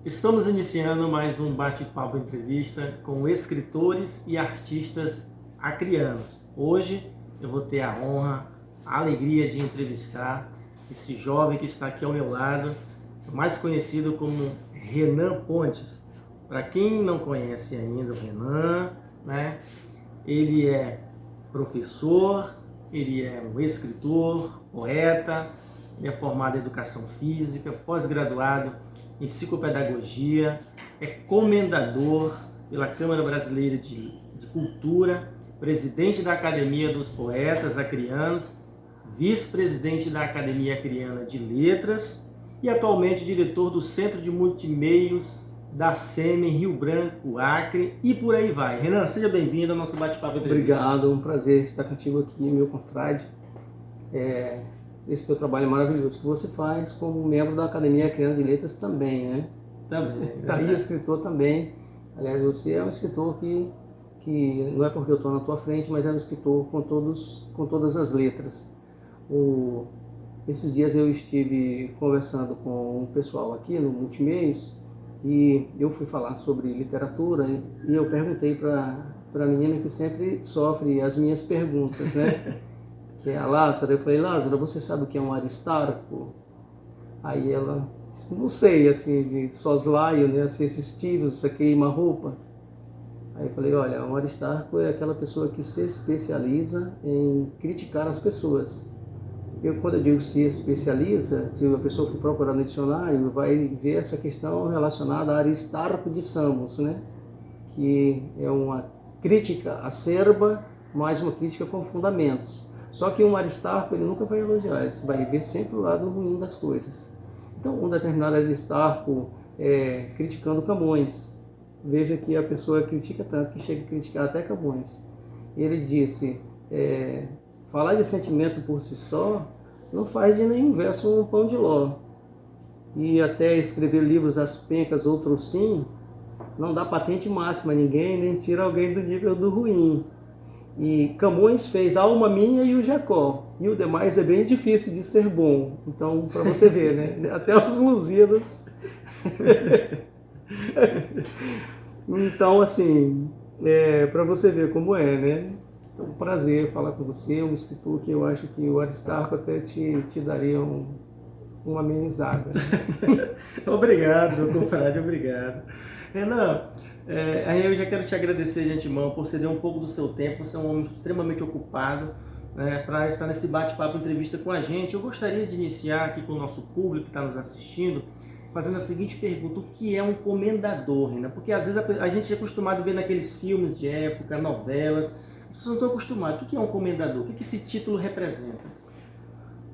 Estamos iniciando mais um bate-papo entrevista com escritores e artistas acrianos. Hoje eu vou ter a honra, a alegria de entrevistar esse jovem que está aqui ao meu lado, mais conhecido como Renan Pontes. Para quem não conhece ainda o Renan, né? Ele é professor, ele é um escritor, poeta, ele é formado em educação física, pós-graduado em psicopedagogia, é comendador pela Câmara Brasileira de Cultura, presidente da Academia dos Poetas Acrianos, vice-presidente da Academia Acriana de Letras e atualmente diretor do Centro de Multimeios da SEMI Rio Branco, Acre e por aí vai. Renan, seja bem-vindo ao nosso bate-papo. Obrigado, um prazer estar contigo aqui, meu confrade. Esse teu trabalho maravilhoso que você faz como membro da Academia Acriana de Letras também, né? Também. Tá aí, escritor também. Aliás, você é um escritor que não é porque eu estou na tua frente, mas é um escritor com todas as letras. Esses dias eu estive conversando com o pessoal aqui no Multimeios e eu fui falar sobre literatura e eu perguntei para a menina que sempre sofre as minhas perguntas, né? Que é a Lázara. Eu falei: Lázara, você sabe o que é um aristarco? Aí ela disse: não sei, assim, de soslaio, né? Assim, esses tiros, essa queima-roupa. Aí eu falei: olha, um aristarco é aquela pessoa que se especializa em criticar as pessoas. Quando eu digo se especializa, se a pessoa for procurar no dicionário, vai ver essa questão relacionada a Aristarco de Samos, né? Que é uma crítica acerba, mais uma crítica com fundamentos. Só que um Aristarco, ele nunca vai elogiar, ele vai ver sempre o lado ruim das coisas. Então, um determinado Aristarco criticando Camões. Veja que a pessoa critica tanto que chega a criticar até Camões. Ele disse: falar de sentimento por si só não faz de nenhum verso um pão de ló. E até escrever livros às pencas, outros sim, não dá patente máxima a ninguém, nem tira alguém do nível do ruim. E Camões fez a Alma Minha e o Jacó, e o demais é bem difícil de ser bom. Então, para você ver, né? Até os Lusíadas. Então, assim, para você ver como é, né? É um prazer falar com você, um escritor que eu acho que o Aristarco até te daria uma amenizada. Obrigado, meu confrade, obrigado. Renan, aí eu já quero te agradecer de antemão por ceder um pouco do seu tempo. Você é um homem extremamente ocupado, né, para estar nesse bate-papo, entrevista com a gente. Eu gostaria de iniciar aqui com o nosso público que está nos assistindo, fazendo a seguinte pergunta: o que é um comendador, Renan? Porque às vezes a gente é acostumado a ver naqueles filmes de época, novelas, as pessoas não estão acostumadas. O que é um comendador? O que esse título representa?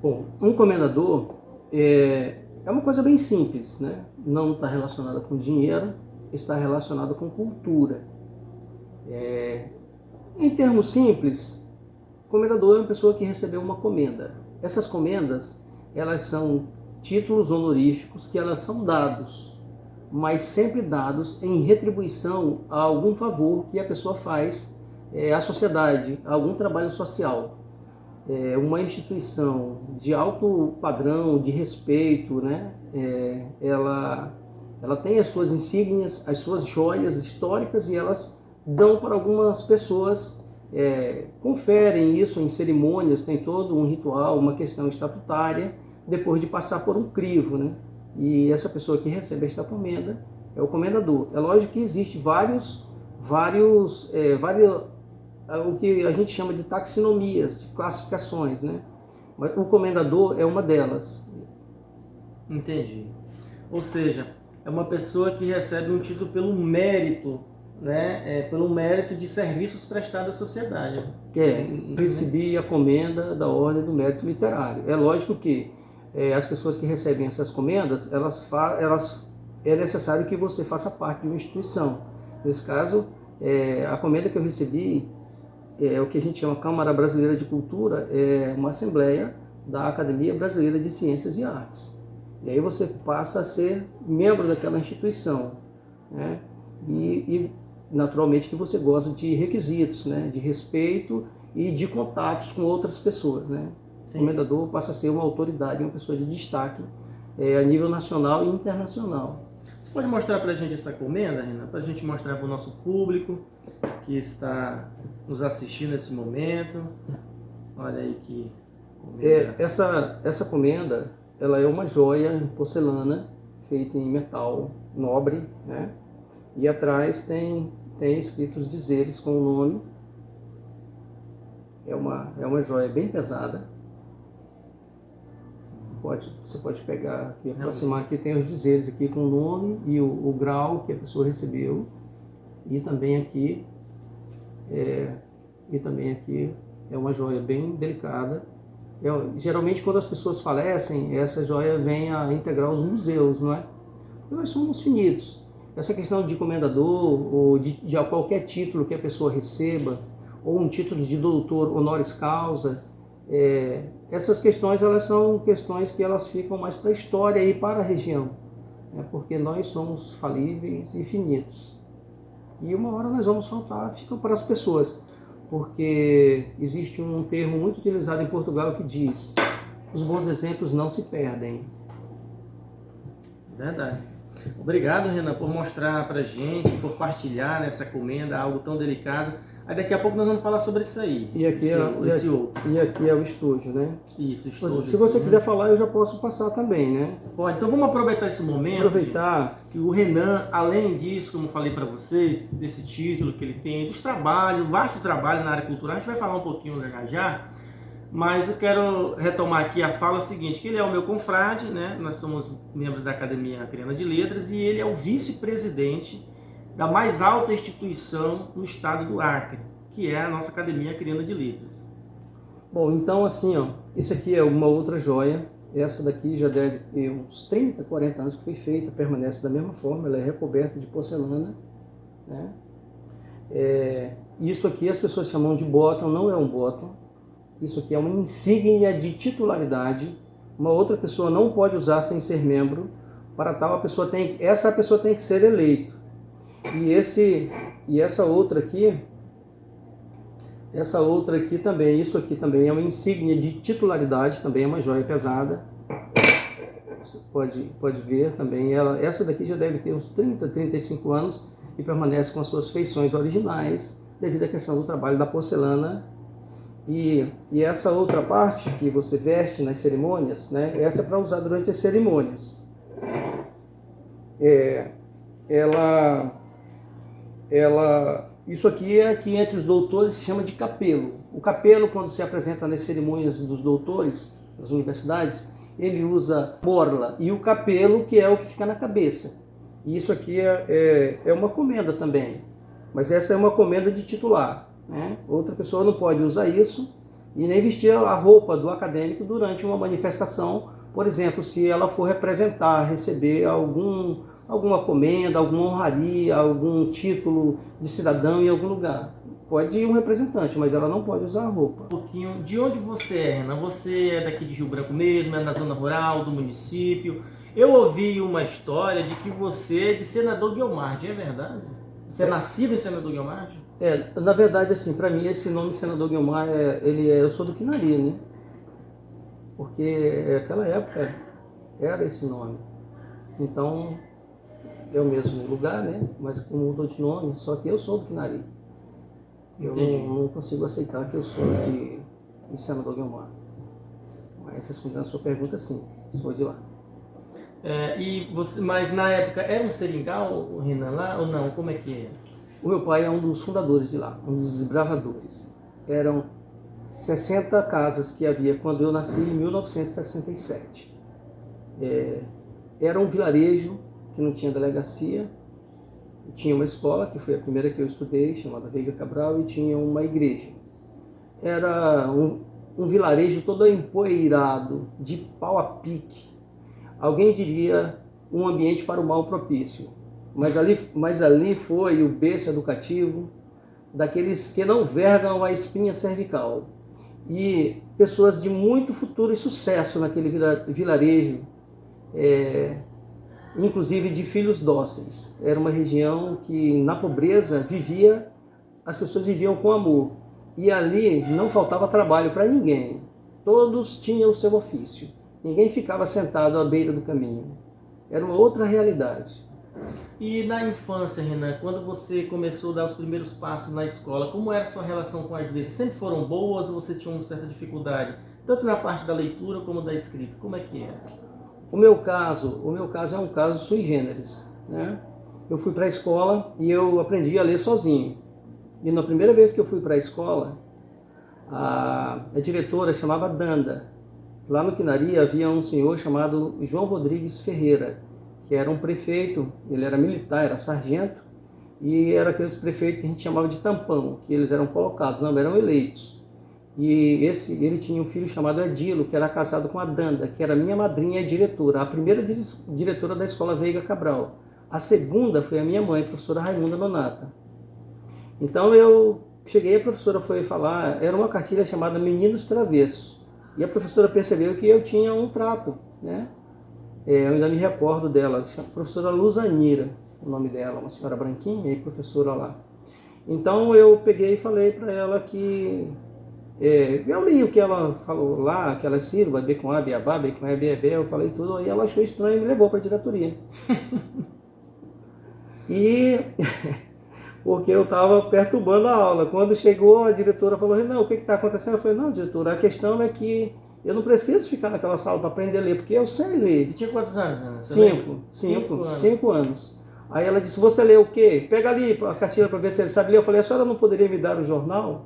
Bom, um comendador é uma coisa bem simples, né? Não está relacionada com dinheiro, está relacionada com cultura. Em termos simples, comendador é uma pessoa que recebeu uma comenda. Essas comendas, elas são títulos honoríficos que elas são dados, mas sempre dados em retribuição a algum favor que a pessoa faz à sociedade, a algum trabalho social. Uma instituição de alto padrão, de respeito, né? Ela tem as suas insígnias, as suas joias históricas, e elas dão para algumas pessoas, conferem isso em cerimônias, tem todo um ritual, uma questão estatutária, depois de passar por um crivo, né? E essa pessoa que recebe esta comenda é o comendador. É lógico que existe vários o que a gente chama de taxonomias, de classificações, né? Mas o comendador é uma delas. Entendi. Ou seja, é uma pessoa que recebe um título pelo mérito, né? Pelo mérito de serviços prestados à sociedade. Recebi a comenda da Ordem do Mérito Literário. É lógico que as pessoas que recebem essas comendas, é necessário que você faça parte de uma instituição. Nesse caso, a comenda que eu recebi o que a gente chama Câmara Brasileira de Cultura, é uma assembleia da Academia Brasileira de Ciências e Artes. E aí você passa a ser membro daquela instituição, né? E naturalmente que você goza de requisitos, né? De respeito e de contatos com outras pessoas, né? O comendador passa a ser uma autoridade, uma pessoa de destaque a nível nacional e internacional. Você pode mostrar para a gente essa comenda, Renan? Para a gente mostrar para o nosso público que está nos assistindo nesse momento. Olha aí que comenda. Essa comenda, ela é uma joia em porcelana, feita em metal nobre, né? E atrás tem escritos dizeres com o nome. É uma joia bem pesada. Você pode pegar aqui, aproximar aqui, tem os dizeres aqui com o nome e o grau que a pessoa recebeu. E também aqui é uma joia bem delicada. Geralmente quando as pessoas falecem, essa joia vem a integrar os museus, não é? Porque nós somos finitos. Essa questão de comendador ou de qualquer título que a pessoa receba, ou um título de doutor honoris causa, essas questões elas são questões que elas ficam mais para a história e para a região, né? Porque nós somos falíveis e finitos. E uma hora nós vamos faltar, fica para as pessoas. Porque existe um termo muito utilizado em Portugal que diz: os bons exemplos não se perdem. Verdade. Obrigado, Renan, por mostrar pra gente, por partilhar nessa comenda algo tão delicado. Aí daqui a pouco nós vamos falar sobre isso aí. E aqui, e aqui é o estúdio, né? Isso, o estúdio. Se você quiser falar, eu já posso passar também, né? Pode. Então vamos aproveitar esse momento. Aproveitar. Gente, que o Renan, além disso, como falei para vocês, desse título que ele tem, dos trabalhos, vasto trabalho na área cultural, a gente vai falar um pouquinho já. Mas eu quero retomar aqui a fala seguinte, que ele é o meu confrade, né? Nós somos membros da Academia Acreana de Letras e ele é o vice-presidente da mais alta instituição no estado do Acre, que é a nossa Academia Acreana de Letras. Bom, então assim, ó, isso aqui é uma outra joia. Essa daqui já deve ter uns 30, 40 anos que foi feita, permanece da mesma forma, ela é recoberta de porcelana, né? Isso aqui as pessoas chamam de bottom, não é um bottom. Isso aqui é uma insígnia de titularidade. Uma outra pessoa não pode usar sem ser membro. Para tal, essa pessoa tem que ser eleito. E essa outra aqui também, isso aqui também é uma insígnia de titularidade, também é uma joia pesada. Você pode ver também, essa daqui já deve ter uns 30, 35 anos e permanece com as suas feições originais, devido à questão do trabalho da porcelana. E essa outra parte que você veste nas cerimônias, né, essa é para usar durante as cerimônias. Isso aqui é que entre os doutores se chama de capelo. O capelo, quando se apresenta nas cerimônias dos doutores, das universidades, ele usa borla. E o capelo, que é o que fica na cabeça. E isso aqui é uma comenda também. Mas essa é uma comenda de titular, né? Outra pessoa não pode usar isso e nem vestir a roupa do acadêmico durante uma manifestação. Por exemplo, se ela for representar, receber alguma comenda, alguma honraria, algum título de cidadão em algum lugar. Pode ir um representante, mas ela não pode usar a roupa. Um pouquinho, de onde você é, Renan? Você é daqui de Rio Branco mesmo, é na zona rural do município? Eu ouvi uma história de que você é de Senador Guiomard, é verdade? Você é nascido em Senador Guiomard? Na verdade, assim, para mim esse nome Senador Guiomard, eu sou do Quinari, né? Porque naquela época era esse nome. Então, é o mesmo lugar, né? Mas como mudou de nome, só que eu sou do Quinari. Eu não consigo aceitar que eu sou de Senador Guiomard. Mas respondendo a sua pergunta, sim, sou de lá. Mas na época era um seringal, o Renan, lá ou não? Como é que é? O meu pai é um dos fundadores de lá, um dos desbravadores. Eram 60 casas que havia quando eu nasci em 1967. Era um vilarejo que não tinha delegacia, tinha uma escola, que foi a primeira que eu estudei, chamada Veiga Cabral, e tinha uma igreja. Era um vilarejo todo empoeirado, de pau a pique. Alguém diria um ambiente para o mal propício. Mas ali foi o berço educativo daqueles que não vergam a espinha cervical. E pessoas de muito futuro e sucesso naquele vilarejo, inclusive de filhos dóceis. Era uma região que na pobreza as pessoas viviam com amor. E ali não faltava trabalho para ninguém. Todos tinham o seu ofício. Ninguém ficava sentado à beira do caminho. Era uma outra realidade. E na infância, Renan, quando você começou a dar os primeiros passos na escola, como era a sua relação com as letras? Sempre foram boas ou você tinha uma certa dificuldade? Tanto na parte da leitura como da escrita. Como é que era? O meu caso é um caso sui generis, né? Eu fui para a escola e eu aprendi a ler sozinho. E na primeira vez que eu fui para a escola, a diretora chamava Danda. Lá no Quinari havia um senhor chamado João Rodrigues Ferreira, que era um prefeito, ele era militar, era sargento, e era aqueles prefeitos que a gente chamava de tampão, que eles eram colocados, não eram eleitos. E ele tinha um filho chamado Edilo, que era casado com a Danda, que era minha madrinha e diretora, a primeira diretora da escola Veiga Cabral. A segunda foi a minha mãe, a professora Raimunda Nonata. Então eu cheguei, a professora foi falar, era uma cartilha chamada Meninos Travessos. E a professora percebeu que eu tinha um trato, né? Eu ainda me recordo dela, a professora Luzanira, o nome dela, uma senhora branquinha e professora lá. Então eu peguei e falei para ela que eu li o que ela falou lá, aquela sílaba, B com A, Beabá, B com E, B, eu falei tudo, aí ela achou estranho e me levou para a diretoria. E porque eu estava perturbando a aula. Quando chegou, a diretora falou, não, o que está acontecendo? Eu falei, não, diretora, a questão é que eu não preciso ficar naquela sala para aprender a ler, porque eu sei ler. E tinha quantos anos, Ana? Cinco anos. Aí ela disse, você lê o quê? Pega ali a cartilha para ver se ele sabe ler. Eu falei, a senhora não poderia me dar o jornal?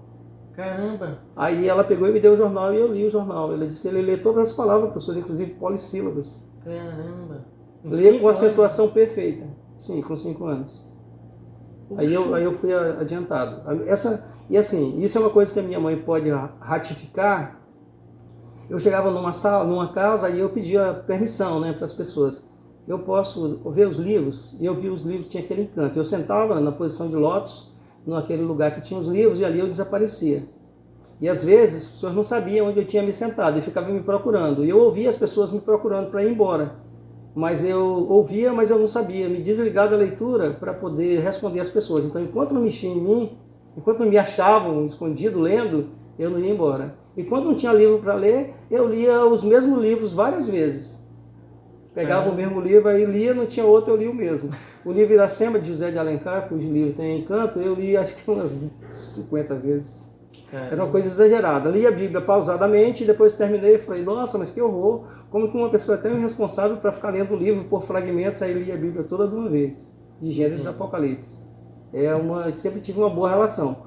Caramba! Aí ela pegou e me deu o jornal e eu li o jornal. Ela disse, ele lê todas as palavras, professor, inclusive polissílabas. Caramba! Lê com acentuação perfeita. Sim, com 5 anos. Aí eu fui adiantado. E assim, isso é uma coisa que a minha mãe pode ratificar. Eu chegava numa casa e eu pedia permissão, né, para as pessoas. Eu posso ver os livros? E eu vi os livros, tinha aquele encanto. Eu sentava na posição de lótus, naquele lugar que tinha os livros, e ali eu desaparecia. E às vezes as pessoas não sabiam onde eu tinha me sentado e ficavam me procurando. E eu ouvia as pessoas me procurando para ir embora. Mas eu ouvia, mas eu não sabia. Me desligar da leitura para poder responder às pessoas. Então, enquanto não mexia em mim, enquanto não me achavam escondido lendo, eu não ia embora. E quando não tinha livro para ler, eu lia os mesmos livros várias vezes. Pegava o mesmo livro, aí lia, não tinha outro, eu lia o mesmo. O livro Iracema, de José de Alencar, cujo livro tem encanto, eu li acho que umas 50 vezes. Era uma coisa exagerada. Li a Bíblia pausadamente, e depois terminei e falei, nossa, mas que horror! Como que uma pessoa é tão irresponsável para ficar lendo o livro por fragmentos, aí li a Bíblia toda de uma vez, de Gênesis e Apocalipse. Sempre tive uma boa relação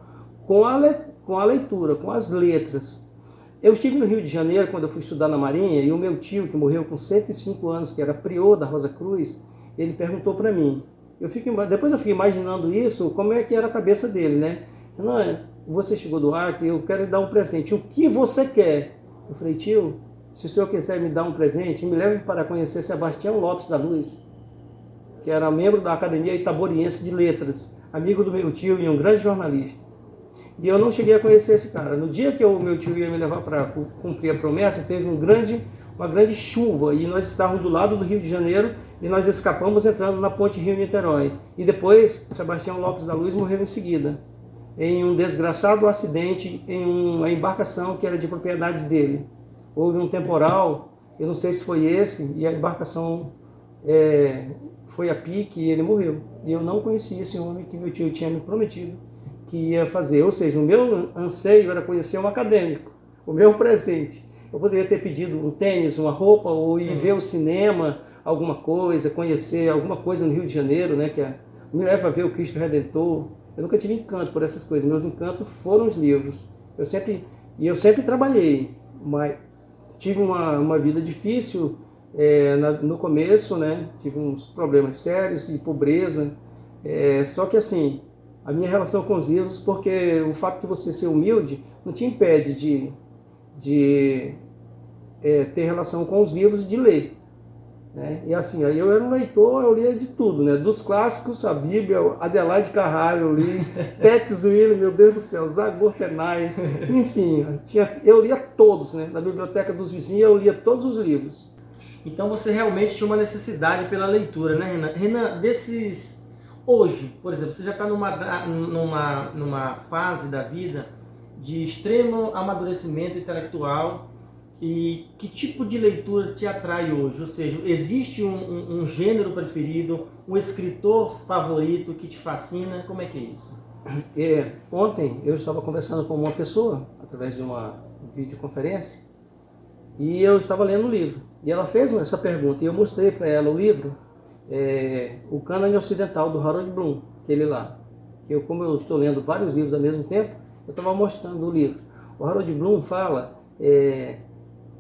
com a leitura, com as letras. Eu estive no Rio de Janeiro quando eu fui estudar na Marinha, e o meu tio, que morreu com 105 anos, que era prior da Rosa Cruz, ele perguntou para mim. Depois eu fiquei imaginando isso, como é que era a cabeça dele, né? Não, você chegou do Acre, eu quero lhe dar um presente. O que você quer? Eu falei, tio, se o senhor quiser me dar um presente, me leve para conhecer Sebastião Lopes da Luz, que era membro da Academia Itaboriense de Letras, amigo do meu tio e um grande jornalista. E eu não cheguei a conhecer esse cara. No dia que o meu tio ia me levar para cumprir a promessa, teve uma grande chuva e nós estávamos do lado do Rio de Janeiro e nós escapamos entrando na ponte Rio-Niterói. E depois, Sebastião Lopes da Luz morreu em seguida, em um desgraçado acidente em uma embarcação que era de propriedade dele. Houve um temporal, eu não sei se foi esse, e a embarcação foi a pique e ele morreu. E eu não conhecia esse homem que meu tio tinha me prometido que ia fazer. Ou seja, o meu anseio era conhecer um acadêmico, o meu presente. Eu poderia ter pedido um tênis, uma roupa, ou ir ver o cinema, alguma coisa, conhecer alguma coisa no Rio de Janeiro, né, me leva a ver o Cristo Redentor. Eu nunca tive encanto por essas coisas. Meus encantos foram os livros. Eu sempre trabalhei, mas tive uma vida difícil no começo, né? Tive uns problemas sérios de pobreza. Só que assim, a minha relação com os livros, porque o fato de você ser humilde não te impede de ter relação com os livros e de ler. Né? E assim, eu era um leitor, eu lia de tudo, né? Dos clássicos, a Bíblia, Adelaide Carrara, eu li, Tex William, meu Deus do céu, Zagor Tenai, enfim, eu lia todos, né? Na biblioteca dos vizinhos eu lia todos os livros. Então você realmente tinha uma necessidade pela leitura, né, Renan? Renan, hoje, por exemplo, você já está numa fase da vida de extremo amadurecimento intelectual E que tipo de leitura te atrai hoje? Ou seja, existe um gênero preferido, um escritor favorito que te fascina? Como é que é isso? Ontem eu estava conversando com uma pessoa, através de uma videoconferência, e eu estava lendo um livro. E ela fez essa pergunta, e eu mostrei para ela o livro, O Cânone Ocidental, do Harold Bloom, aquele lá. Como eu estou lendo vários livros ao mesmo tempo, eu estava mostrando o livro. O Harold Bloom fala,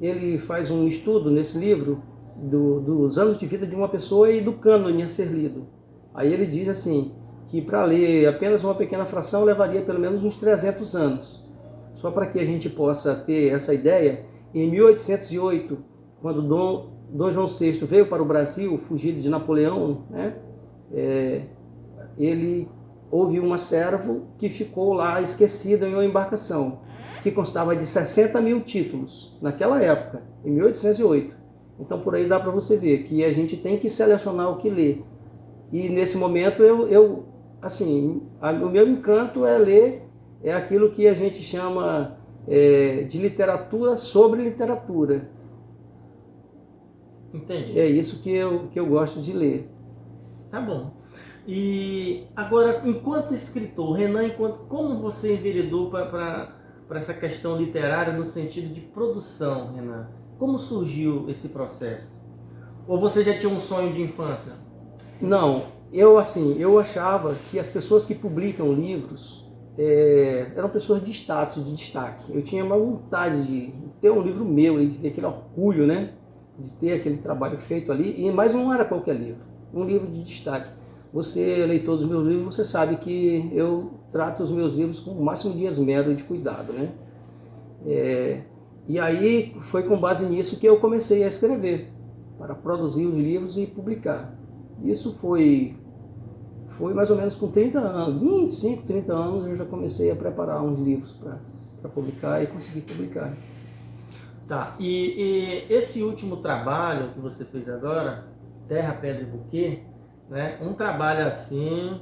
ele faz um estudo nesse livro dos anos de vida de uma pessoa e do cânone a ser lido. Aí ele diz assim, que para ler apenas uma pequena fração levaria pelo menos uns 300 anos. Só para que a gente possa ter essa ideia, em 1808, quando Dom João VI veio para o Brasil, fugido de Napoleão, né, houve uma servo que ficou lá esquecida em uma embarcação, que constava de 60 mil títulos, naquela época, em 1808. Então por aí dá para você ver que a gente tem que selecionar o que ler. E nesse momento o meu encanto é ler aquilo que a gente chama de literatura sobre literatura. Entendi. É isso que eu gosto de ler. Tá bom. E agora, enquanto escritor, Renan, como você enveredou para essa questão literária no sentido de produção, Renan? Como surgiu esse processo? Ou você já tinha um sonho de infância? Não, eu achava que as pessoas que publicam livros eram pessoas de status, de destaque. Eu tinha uma vontade de ter um livro meu, de ter aquele orgulho, né? De ter aquele trabalho feito ali, mas não era qualquer livro, um livro de destaque. Você, leitor dos meus livros, você sabe que eu trato os meus livros com o máximo de esmero e de cuidado, né? E aí foi com base nisso que eu comecei a escrever, para produzir os livros e publicar. Isso foi mais ou menos com 30 anos, 25, 30 anos, eu já comecei a preparar uns livros para publicar e conseguir publicar. Tá, e esse último trabalho que você fez agora, Terra, Pedra e Buquê, né? Um trabalho assim,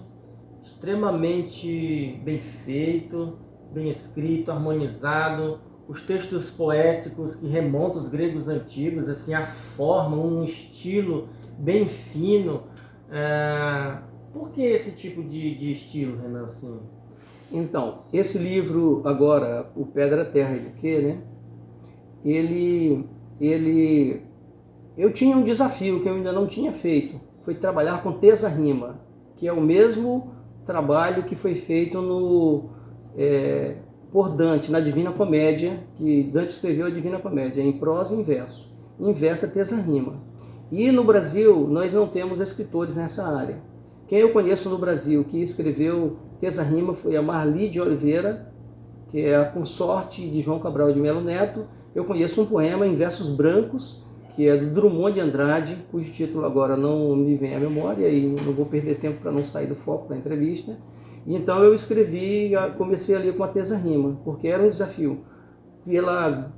extremamente bem feito, bem escrito, harmonizado, os textos poéticos que remontam aos gregos antigos, assim, a forma, um estilo bem fino. Por que esse tipo de estilo, Renan? Assim? Então, esse livro agora, o Pedra, Terra e Buquê, né? Eu tinha um desafio que eu ainda não tinha feito, foi trabalhar com tesa-rima, que é o mesmo trabalho que foi feito por Dante, na Divina Comédia, que Dante escreveu a Divina Comédia, em prosa e em verso. Em verso é tesa-rima. E no Brasil, nós não temos escritores nessa área. Quem eu conheço no Brasil que escreveu tesa-rima foi a Marli de Oliveira, que é a consorte de João Cabral de Melo Neto. Eu conheço um poema em versos brancos, que é do Drummond de Andrade, cujo título agora não me vem à memória e não vou perder tempo para não sair do foco da entrevista. E então eu comecei a ler com a tesa-rima, porque era um desafio, pela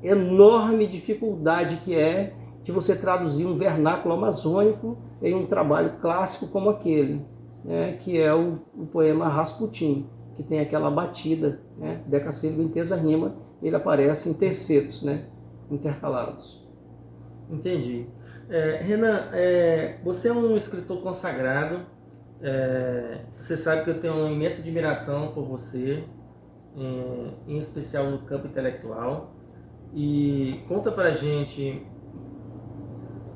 enorme dificuldade que é de você traduzir um vernáculo amazônico em um trabalho clássico como aquele, né, que é o poema Rasputin, que tem aquela batida, né, decassílabo em tesa-rima, ele aparece em tercetos, né, intercalados. Entendi. Renan, você é um escritor consagrado, você sabe que eu tenho uma imensa admiração por você, em especial no campo intelectual, e conta pra gente,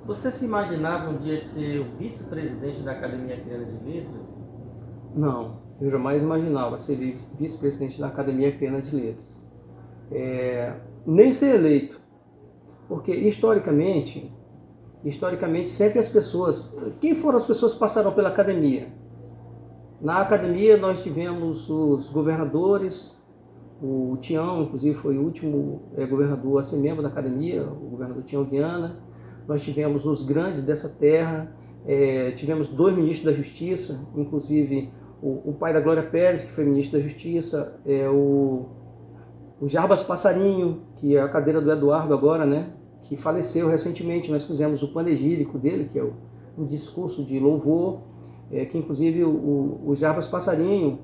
você se imaginava um dia ser o vice-presidente da Academia Acreana de Letras? Não, eu jamais imaginava ser vice-presidente da Academia Acreana de Letras. Nem ser eleito, porque historicamente sempre as pessoas, quem foram as pessoas que passaram pela academia? Na academia nós tivemos os governadores, o Tião, inclusive, foi o último governador a ser membro da academia, o governador Tião Viana. Nós tivemos os grandes dessa terra, tivemos 2 ministros da Justiça, inclusive o pai da Glória Pérez, que foi ministro da Justiça, o Jarbas Passarinho, que é a cadeira do Eduardo agora, né, que faleceu recentemente. Nós fizemos o panegírico dele, que é um discurso de louvor, que inclusive o Jarbas Passarinho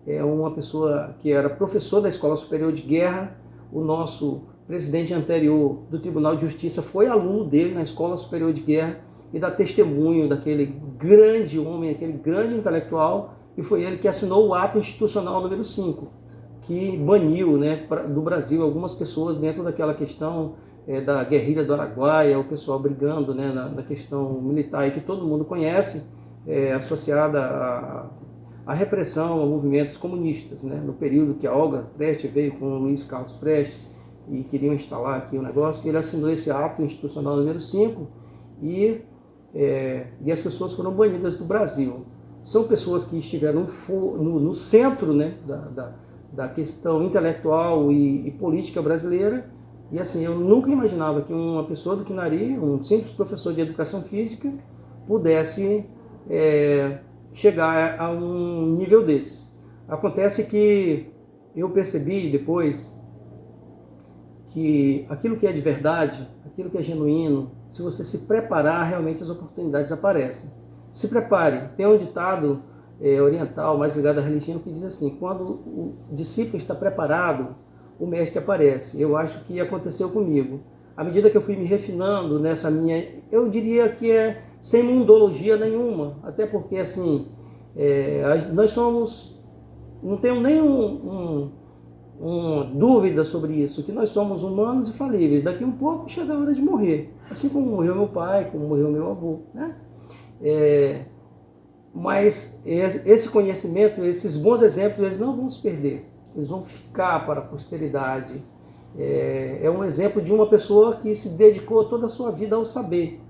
é uma pessoa que era professor da Escola Superior de Guerra, o nosso presidente anterior do Tribunal de Justiça, foi aluno dele na Escola Superior de Guerra e dá testemunho daquele grande homem, aquele grande intelectual, e foi ele que assinou o ato institucional número 5, que baniu, né, do Brasil algumas pessoas dentro daquela questão da guerrilha do Araguaia, o pessoal brigando, né, na questão militar, e que todo mundo conhece, associada à repressão a movimentos comunistas, né, no período que a Olga Prestes veio com o Luiz Carlos Prestes e queriam instalar aqui o negócio. Ele assinou esse ato institucional número 5 e as pessoas foram banidas do Brasil. São pessoas que estiveram no centro, né, da questão intelectual e política brasileira. E assim, eu nunca imaginava que uma pessoa do Quinari, um simples professor de educação física, pudesse chegar a um nível desses. Acontece que eu percebi depois que aquilo que é de verdade, aquilo que é genuíno, se você se preparar, realmente as oportunidades aparecem. Se prepare. Tem um ditado oriental, mais ligado à religião, que diz assim: quando o discípulo está preparado, o mestre aparece. Eu acho que aconteceu comigo. À medida que eu fui me refinando nessa minha, eu diria que sem mundologia nenhuma, até porque assim, nós somos, não tenho nenhuma dúvida sobre isso, que nós somos humanos e falíveis. Daqui um pouco chega a hora de morrer, assim como morreu meu pai, como morreu meu avô, né? Mas esse conhecimento, esses bons exemplos, eles não vão se perder, eles vão ficar para a posteridade. É um exemplo de uma pessoa que se dedicou toda a sua vida ao saber.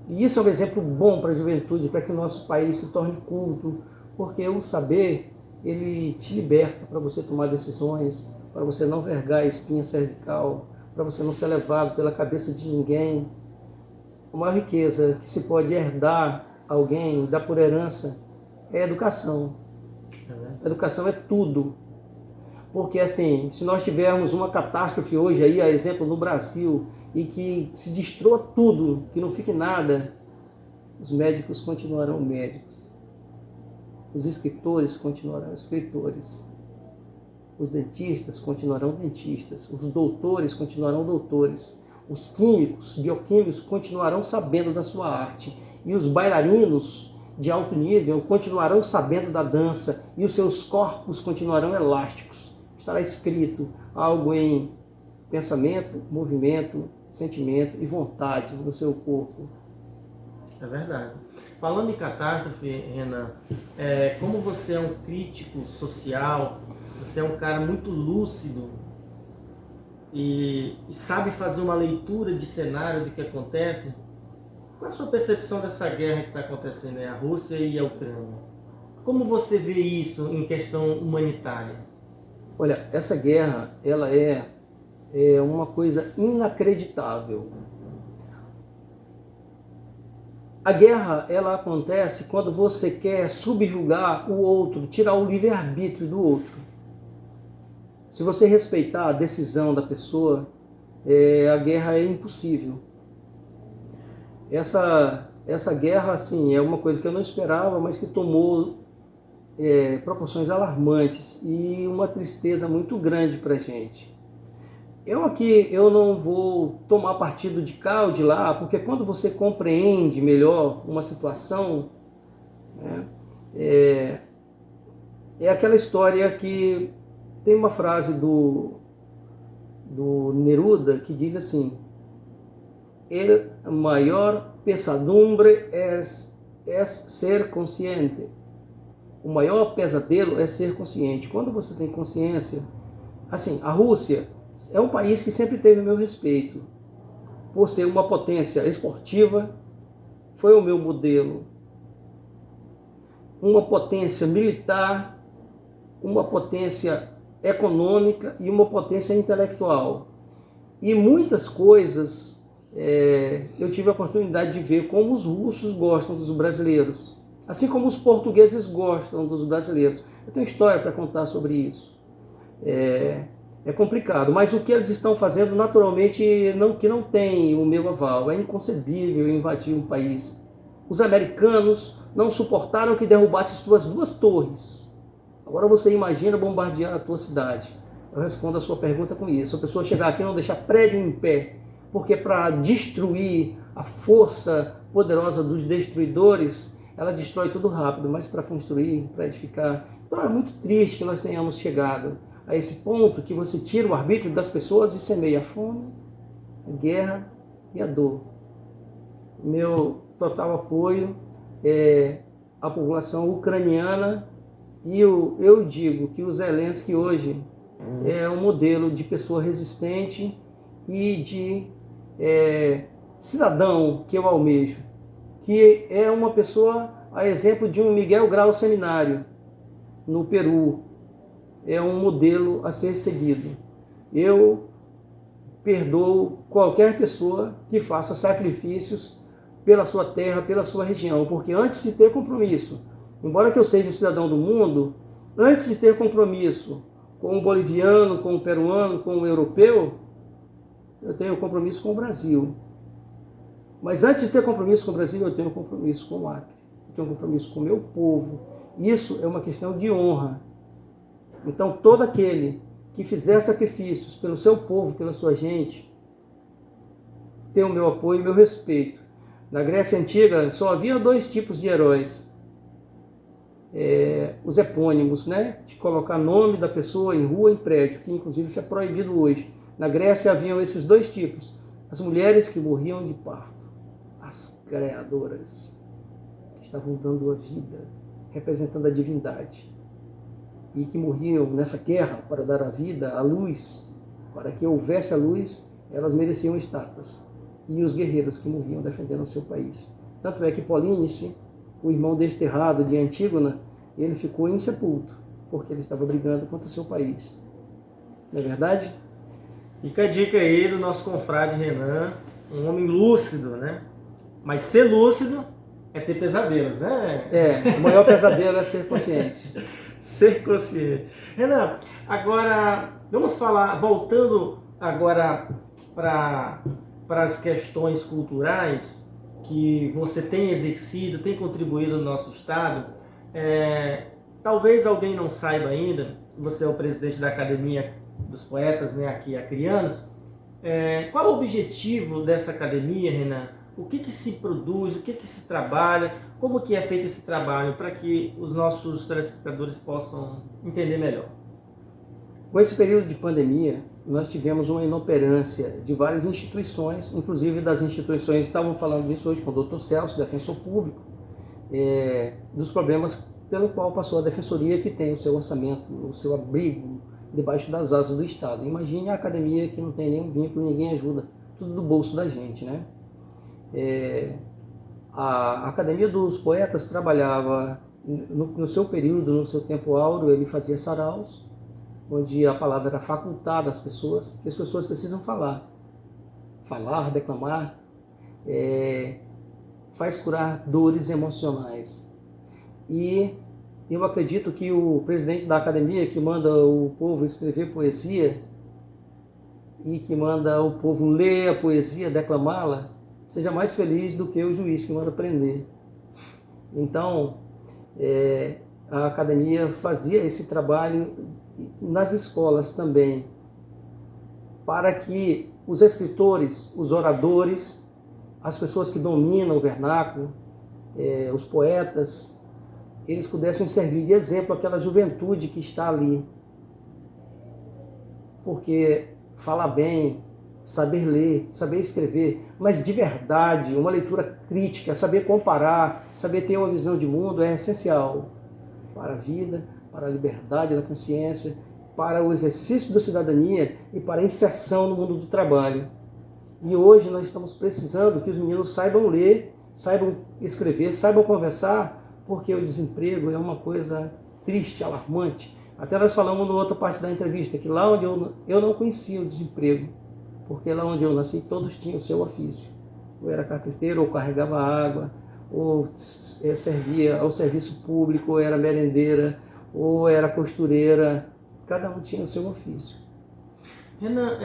E isso é um exemplo bom para a juventude, para que o nosso país se torne culto, porque o saber, ele te liberta para você tomar decisões, para você não vergar a espinha cervical, para você não ser levado pela cabeça de ninguém. A maior riqueza que se pode herdar a alguém, dar por herança, é a educação. A educação é tudo. Porque assim, se nós tivermos uma catástrofe hoje aí, a exemplo no Brasil, e que se destrua tudo, que não fique nada, os médicos continuarão médicos, os escritores continuarão escritores, os dentistas continuarão dentistas, os doutores continuarão doutores, os químicos, bioquímicos continuarão sabendo da sua arte, e os bailarinos de alto nível continuarão sabendo da dança, e os seus corpos continuarão elásticos. Estará escrito algo em pensamento, movimento, sentimento e vontade no seu corpo. É verdade. Falando em catástrofe, Renan, como você é um crítico social, você é um cara muito lúcido e sabe fazer uma leitura de cenário do que acontece, qual é a sua percepção dessa guerra que está acontecendo, a Rússia e a Ucrânia? Como você vê isso em questão humanitária? Olha, essa guerra, ela é uma coisa inacreditável. A guerra, ela acontece quando você quer subjugar o outro, tirar o livre-arbítrio do outro. Se você respeitar a decisão da pessoa, a guerra é impossível. Essa guerra, assim, é uma coisa que eu não esperava, mas que tomou proporções alarmantes e uma tristeza muito grande para a gente. Eu não vou tomar partido de cá ou de lá, porque quando você compreende melhor uma situação, é aquela história que tem uma frase do Neruda que diz assim: el maior pesadumbre é ser consciente. O maior pesadelo é ser consciente. Quando você tem consciência, assim, a Rússia é um país que sempre teve o meu respeito, por ser uma potência esportiva, foi o meu modelo, uma potência militar, uma potência econômica e uma potência intelectual. E muitas coisas eu tive a oportunidade de ver como os russos gostam dos brasileiros, assim como os portugueses gostam dos brasileiros. Eu tenho história para contar sobre isso. É complicado, mas o que eles estão fazendo naturalmente que não tem o meu aval. É inconcebível invadir um país. Os americanos não suportaram que derrubasse suas 2 torres. Agora você imagina bombardear a tua cidade. Eu respondo a sua pergunta com isso. A pessoa chegar aqui e não deixar prédio em pé, porque para destruir a força poderosa dos destruidores, ela destrói tudo rápido, mas para construir, para edificar. Então é muito triste que nós tenhamos chegado a esse ponto que você tira o arbítrio das pessoas e semeia a fome, a guerra e a dor. Meu total apoio é a população ucraniana e eu digo que o Zelensky hoje é um modelo de pessoa resistente e de cidadão que eu almejo, que é uma pessoa a exemplo de um Miguel Grau Seminário no Peru. É um modelo a ser seguido. Eu perdoo qualquer pessoa que faça sacrifícios pela sua terra, pela sua região, porque antes de ter compromisso, embora que eu seja um cidadão do mundo, antes de ter compromisso com o boliviano, com o peruano, com o europeu, eu tenho compromisso com o Brasil. Mas antes de ter compromisso com o Brasil, eu tenho compromisso com o Acre, eu tenho compromisso com o meu povo. Isso é uma questão de honra. Então, todo aquele que fizer sacrifícios pelo seu povo, pela sua gente, tem o meu apoio e o meu respeito. Na Grécia Antiga só havia 2 tipos de heróis. Os epônimos, né? De colocar nome da pessoa em rua, em prédio, que inclusive isso é proibido hoje. Na Grécia haviam esses 2 tipos. As mulheres que morriam de parto, as criadoras, que estavam dando a vida, representando a divindade, e que morriam nessa guerra para dar a vida, a luz, para que houvesse a luz, elas mereciam estátuas. E os guerreiros que morriam defendendo o seu país. Tanto é que Polínice, o irmão desterrado de Antígona, ele ficou insepulto, porque ele estava brigando contra o seu país. Não é verdade? Fica a dica aí do nosso confrade Renan, um homem lúcido, né? Mas ser lúcido é ter pesadelos, né? O maior pesadelo é ser consciente. Ser consciente. Renan, agora vamos falar, voltando agora para as questões culturais que você tem exercido, tem contribuído no nosso estado. Talvez alguém não saiba ainda, você é o presidente da Academia dos Poetas, né, aqui acrianos. Qual o objetivo dessa academia, Renan? O que se produz, o que se trabalha, como que é feito esse trabalho para que os nossos telespectadores possam entender melhor? Com esse período de pandemia, nós tivemos uma inoperância de várias instituições, inclusive das instituições, estavam falando disso hoje com o Dr. Celso, defensor público, dos problemas pelo qual passou a defensoria, que tem o seu orçamento, o seu abrigo debaixo das asas do Estado. Imagine a academia que não tem nenhum vínculo, ninguém ajuda, tudo do bolso da gente, né? A Academia dos Poetas trabalhava no seu período, no seu tempo áureo, ele fazia saraus, onde a palavra era facultada às pessoas, que as pessoas precisam falar, declamar, faz curar dores emocionais. E eu acredito que o presidente da academia, que manda o povo escrever poesia e que manda o povo ler a poesia, declamá-la, seja mais feliz do que o juiz que manda prender. Então, a academia fazia esse trabalho nas escolas também, para que os escritores, os oradores, as pessoas que dominam o vernáculo, os poetas, eles pudessem servir de exemplo àquela juventude que está ali. Porque falar bem, saber ler, saber escrever, mas de verdade, uma leitura crítica, saber comparar, saber ter uma visão de mundo é essencial para a vida, para a liberdade da consciência, para o exercício da cidadania e para a inserção no mundo do trabalho. E hoje nós estamos precisando que os meninos saibam ler, saibam escrever, saibam conversar, porque o desemprego é uma coisa triste, alarmante. Até nós falamos na outra parte da entrevista, que lá onde eu não conhecia o desemprego, porque lá onde eu nasci todos tinham o seu ofício. Ou era carpinteiro, ou carregava água, ou servia ao serviço público, ou era merendeira, ou era costureira. Cada um tinha o seu ofício. Renan,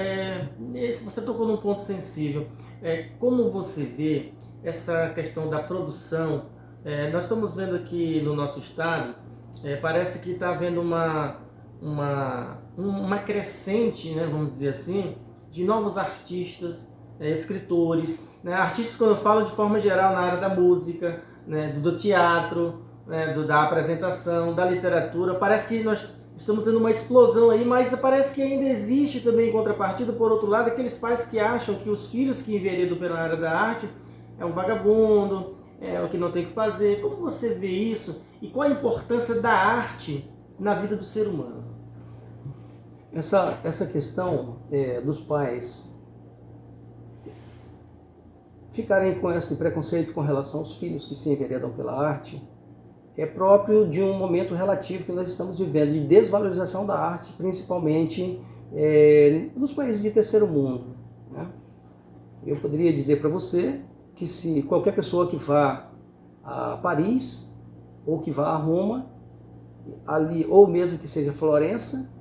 você tocou num ponto sensível. Como você vê essa questão da produção? Nós estamos vendo aqui no nosso estado, parece que está havendo uma crescente, né, vamos dizer assim, de novos artistas, escritores, né, artistas quando eu falo de forma geral na área da música, né, do teatro, né, da apresentação, da literatura. Parece que nós estamos tendo uma explosão aí, mas parece que ainda existe também em contrapartida, por outro lado, aqueles pais que acham que os filhos que enveredam pela área da arte é um vagabundo, é o que não tem o que fazer. Como você vê isso e qual a importância da arte na vida do ser humano? Essa questão dos pais ficarem com esse preconceito com relação aos filhos que se enveredam pela arte é próprio de um momento relativo que nós estamos vivendo de desvalorização da arte, principalmente nos países de terceiro mundo, né? Eu poderia dizer para você que se qualquer pessoa que vá a Paris ou que vá a Roma, ali, ou mesmo que seja Florença,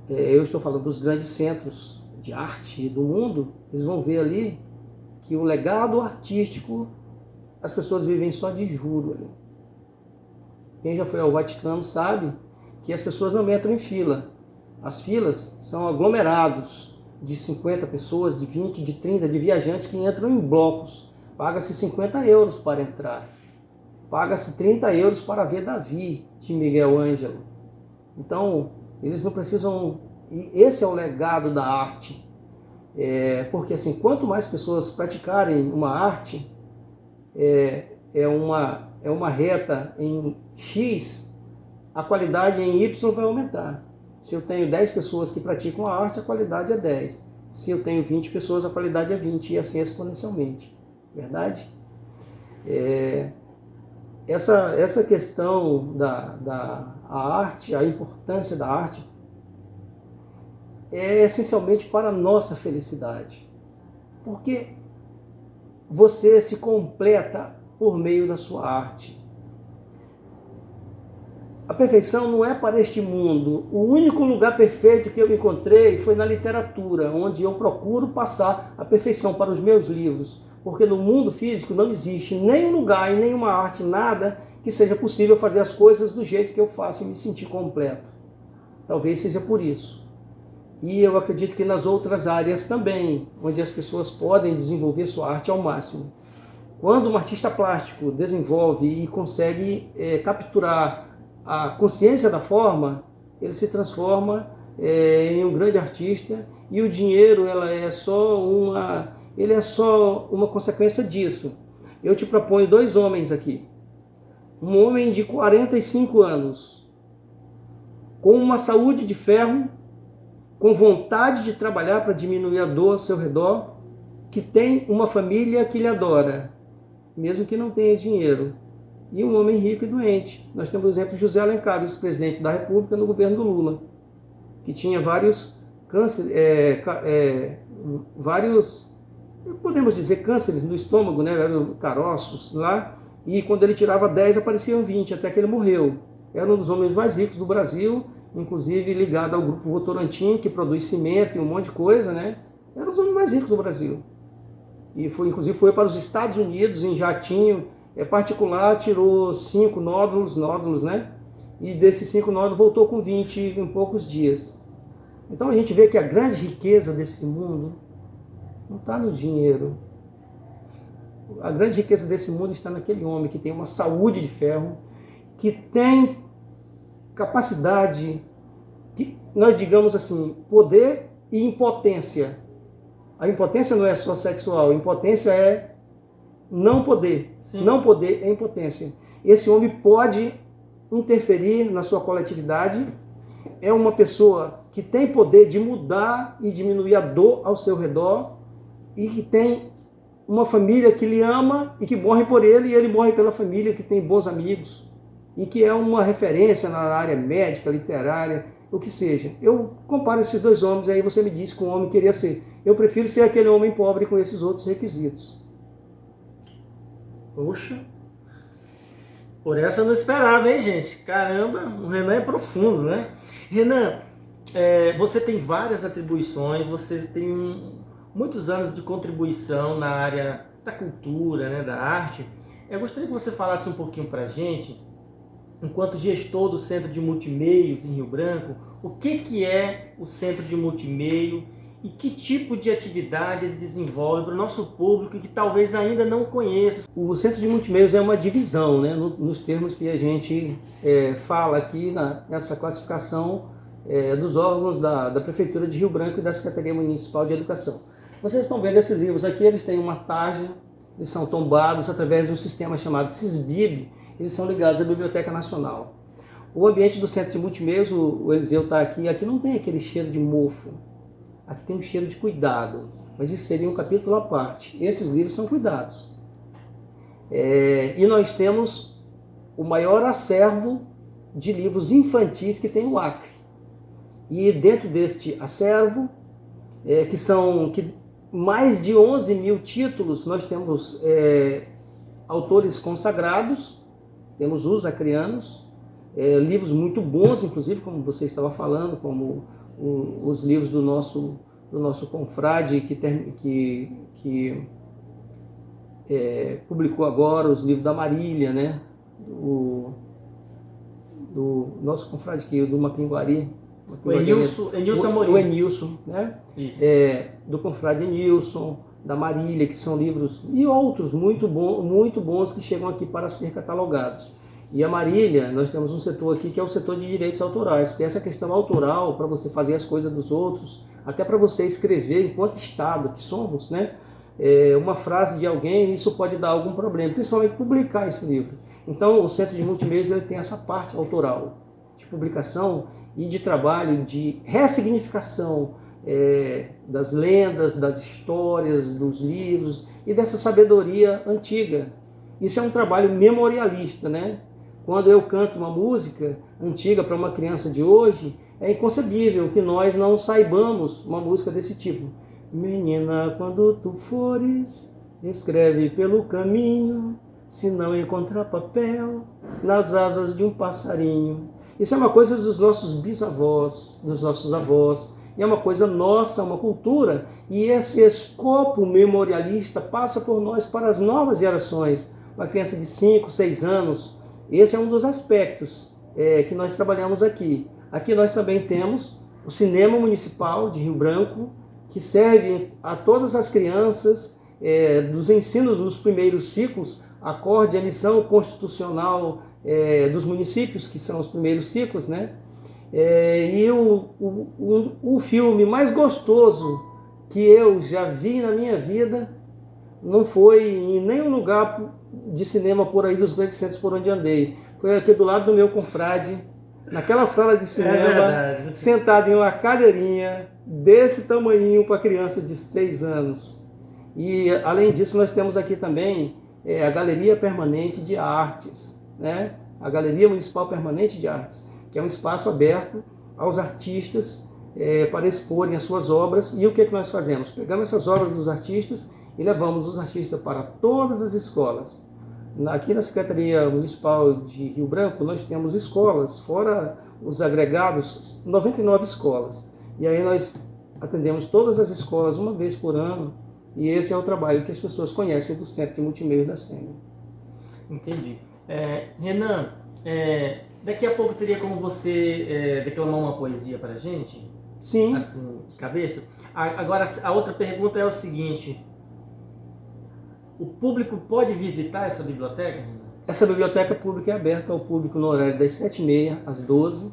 eu estou falando dos grandes centros de arte do mundo, eles vão ver ali que o legado artístico, as pessoas vivem só de juro ali. Quem já foi ao Vaticano sabe que as pessoas não entram em fila. As filas são aglomerados de 50 pessoas, de 20, de 30, de viajantes que entram em blocos. Paga-se 50 euros para entrar. Paga-se 30 euros para ver Davi, de Miguel Ângelo. Então, eles não precisam... E esse é o legado da arte. Porque assim, quanto mais pessoas praticarem uma arte, é uma reta em X, a qualidade em Y vai aumentar. Se eu tenho 10 pessoas que praticam a arte, a qualidade é 10. Se eu tenho 20 pessoas, a qualidade é 20, e assim exponencialmente. Verdade? Essa questão da arte, a importância da arte, é essencialmente para a nossa felicidade. Porque você se completa por meio da sua arte. A perfeição não é para este mundo. O único lugar perfeito que eu encontrei foi na literatura, onde eu procuro passar a perfeição para os meus livros. Porque no mundo físico não existe nem um lugar e nenhuma arte, nada que seja possível fazer as coisas do jeito que eu faço e me sentir completo. Talvez seja por isso. E eu acredito que nas outras áreas também, onde as pessoas podem desenvolver sua arte ao máximo. Quando um artista plástico desenvolve e consegue capturar a consciência da forma, ele se transforma em um grande artista, e o dinheiro ele é só uma consequência disso. Eu te proponho 2 homens aqui. Um homem de 45 anos, com uma saúde de ferro, com vontade de trabalhar para diminuir a dor ao seu redor, que tem uma família que lhe adora, mesmo que não tenha dinheiro. E um homem rico e doente. Nós temos o exemplo de José Alencar, vice-presidente da República no governo do Lula, que tinha vários cânceres, podemos dizer cânceres no estômago, né, caroços lá, e quando ele tirava 10 apareciam 20, até que ele morreu. Era um dos homens mais ricos do Brasil, inclusive ligado ao grupo Votorantim, que produz cimento e um monte de coisa, né? Era um dos homens mais ricos do Brasil. E inclusive foi para os Estados Unidos em jatinho particular, tirou 5 nódulos, né? E desses 5 nódulos voltou com 20 em poucos dias. Então a gente vê que a grande riqueza desse mundo não está no dinheiro. A grande riqueza desse mundo está naquele homem que tem uma saúde de ferro, que tem capacidade, que nós digamos assim, poder e impotência. A impotência não é só sexual, a impotência é não poder. Sim. Não poder é impotência. Esse homem pode interferir na sua coletividade, é uma pessoa que tem poder de mudar e diminuir a dor ao seu redor, e que tem uma família que lhe ama e que morre por ele, e ele morre pela família, que tem bons amigos, e que é uma referência na área médica, literária, o que seja. Eu comparo esses 2 homens, aí você me disse que um homem queria ser. Eu prefiro ser aquele homem pobre com esses outros requisitos. Poxa, por essa eu não esperava, hein, gente? Caramba, o Renan é profundo, né? Renan, você tem várias atribuições, você tem muitos anos de contribuição na área da cultura, né, da arte. Eu gostaria que você falasse um pouquinho pra gente enquanto gestor do Centro de Multimeios em Rio Branco, o que é o Centro de Multimeio e que tipo de atividade ele desenvolve para o nosso público que talvez ainda não conheça. O Centro de Multimeios é uma divisão, né, nos termos que a gente fala aqui nessa classificação dos órgãos da Prefeitura de Rio Branco e da Secretaria Municipal de Educação. Vocês estão vendo esses livros aqui, eles têm uma tarja, eles são tombados através de um sistema chamado SISBIB, eles são ligados à Biblioteca Nacional. O ambiente do Centro de Multimeios, o Eliseu está aqui não tem aquele cheiro de mofo, aqui tem um cheiro de cuidado, mas isso seria um capítulo à parte. Esses livros são cuidados. E nós temos o maior acervo de livros infantis que tem o Acre. E dentro deste acervo, que mais de 11 mil títulos, nós temos autores consagrados, temos os acreanos, livros muito bons, inclusive, como você estava falando, como os livros do nosso confrade que publicou agora os livros da Marília, né? Do nosso confrade aqui, do Mapinguari. O Enilson Amorim. O Enilson, né? Isso. Do confrade Enilson, da Marília, que são livros, e outros muito bons que chegam aqui para ser catalogados. E a Marília, nós temos um setor aqui que é o setor de direitos autorais, que é essa questão autoral, para você fazer as coisas dos outros, até para você escrever enquanto Estado que somos, né? Uma frase de alguém, isso pode dar algum problema, principalmente publicar esse livro. Então o Centro de Multimeios ele tem essa parte autoral, de publicação e de trabalho, de ressignificação das lendas, das histórias, dos livros e dessa sabedoria antiga. Isso é um trabalho memorialista, né? Quando eu canto uma música antiga para uma criança de hoje, é inconcebível que nós não saibamos uma música desse tipo. Menina, quando tu fores, escreve pelo caminho, se não encontrar papel, nas asas de um passarinho. Isso é uma coisa dos nossos bisavós, dos nossos avós, e é uma coisa nossa, uma cultura, e esse escopo memorialista passa por nós para as novas gerações. Uma criança de 5, 6 anos, esse é um dos aspectos que nós trabalhamos aqui. Aqui nós também temos o Cinema Municipal de Rio Branco, que serve a todas as crianças dos ensinos dos primeiros ciclos, acorde à lição constitucional dos municípios, que são os primeiros ciclos, né? E o filme mais gostoso que eu já vi na minha vida não foi em nenhum lugar de cinema por aí dos grandes centros por onde andei. Foi aqui do lado do meu confrade, naquela sala de cinema, sentado em uma cadeirinha desse tamanhinho para criança de 6 anos. E além disso nós temos aqui também a Galeria Permanente de Artes, né? A Galeria Municipal Permanente de Artes, que é um espaço aberto aos artistas para exporem as suas obras. E o que é que nós fazemos? Pegamos essas obras dos artistas e levamos os artistas para todas as escolas. Aqui na Secretaria Municipal de Rio Branco nós temos escolas, fora os agregados, 99 escolas. E aí nós atendemos todas as escolas uma vez por ano, e esse é o trabalho que as pessoas conhecem do Centro de Multimeio da SEMI. Entendi. Renan, daqui a pouco teria como você declamar uma poesia para a gente? Sim. Assim, de cabeça. Agora, a outra pergunta é o seguinte: o público pode visitar essa biblioteca, Renan? Essa biblioteca pública é aberta ao público no horário das 7h30 às 12h